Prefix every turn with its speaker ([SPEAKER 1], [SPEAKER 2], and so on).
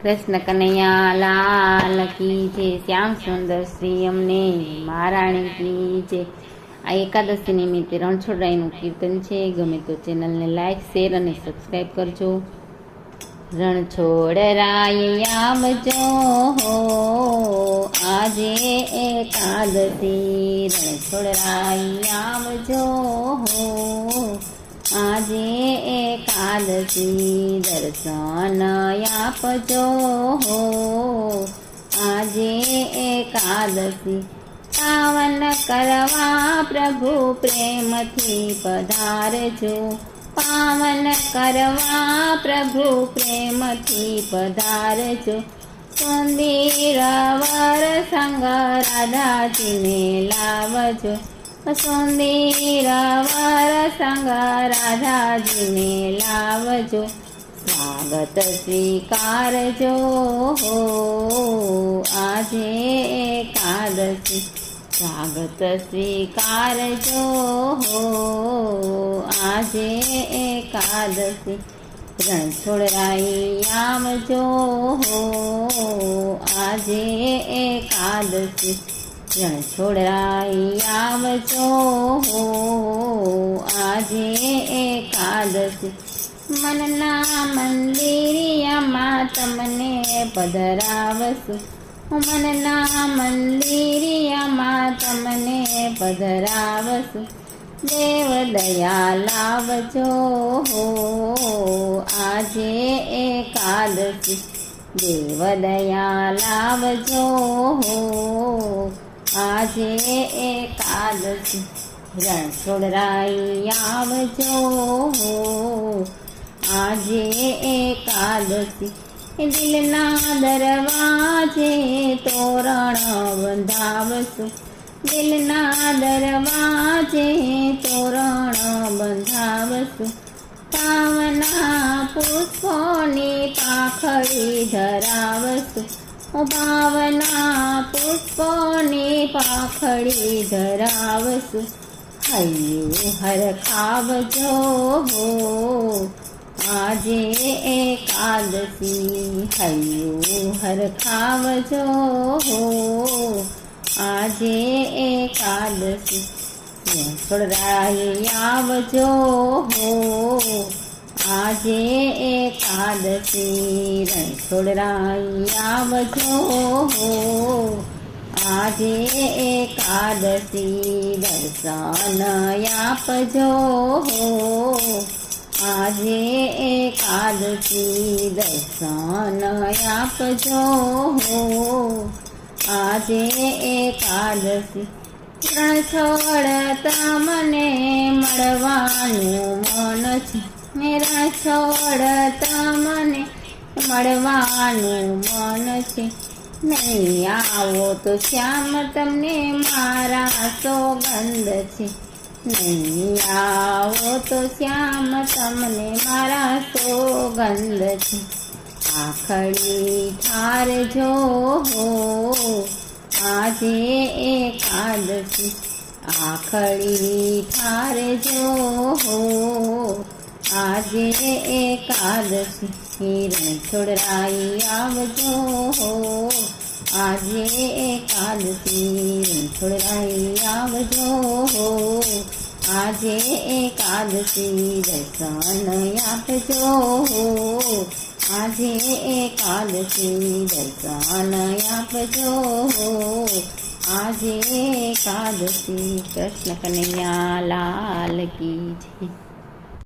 [SPEAKER 1] કૃષ્ણ કનૈયા લાલ કી જય, શ્યામ સુંદર શ્રી અમને મહારાણી કી જય। આ એકાદશી નિમિત્તે રણછોડરાયનું કીર્તન છે। ગમે તો ચેનલને લાઈક, શેર અને સબસ્ક્રાઈબ કરજો। રણછોડરાય આવજો હો આજે એકાદશી, રણછોડરાય આવજો હો આજે એકાદશી, દર્શન આપજો હો આજે એકાદશી। પાવન કરવા પ્રભુ પ્રેમથી પધારજો, પાવન કરવા પ્રભુ પ્રેમથી પધારજો। સુંદર વર સંગ રાધાજીને લાવજો, સુંદર વર સંગ રાધાજીને લાવજો। સ્વાગત સ્વીકારજો હો આજે એકાદશી, સ્વાગત સ્વીકારજો હો આજે એકાદશી। રણછોડરાય આવજો હો આજે એકાદશી, રણછોડરાય આવજો હો આજે એકાદશી। મનના મંદિરિયામાં તમને પધરાવશું, મનના મંદિરિયામાં તમને પધરાવશું। દેવ દયા લાવજો હો આજે એકાદશી, દેવ દયા લાવજો હો આજે એકાદશી। રણછોડરાય આવજો હો આજે એકાદશી। દિલના દરવાજે તોરણ બંધાવશું, દિલના દરવાજે તોરણ બંધાવશું। પાવના પુષ્પોની પાખડી ધરાવશું, ભાવના પુષ્પોની પાખડી ધરાવશું। હૈયું હરખાવજો હો આજે એકાદશી, હૈયું હરખાવજો હો આજે એકાદશી। રણછોડરાય આવજો હો આજે એકાદશી, રણછોડરાય આવજો હો આજે એકાદશી। દર્શન આપજો હો આજે એકાદશી, દર્શન આપજો હો આજે એકાદશી। રણછોડ તમને મળવાનું મન છે, રણછોડ તમને મળવાનું મન છે। નહીં આવો તો શ્યામ તમને મારા સોગંદ છે, નહીં આવો તો શ્યામ તમને મારા સોગંદ છે। આખડી ઠારજો હો આજે એકાદશી, આખડી ઠારજો હો આજે એકાદશી। રણછોડરાય આવજો હો આજે એકાદશી, રણછોડરાય આવજો હો આજે એકાદશી। દર્શન આપજો હો આજે એકાદશી, દર્શન આપજો હો આજે એકાદશી। કૃષ્ણ કનૈયા લાલ કી જય।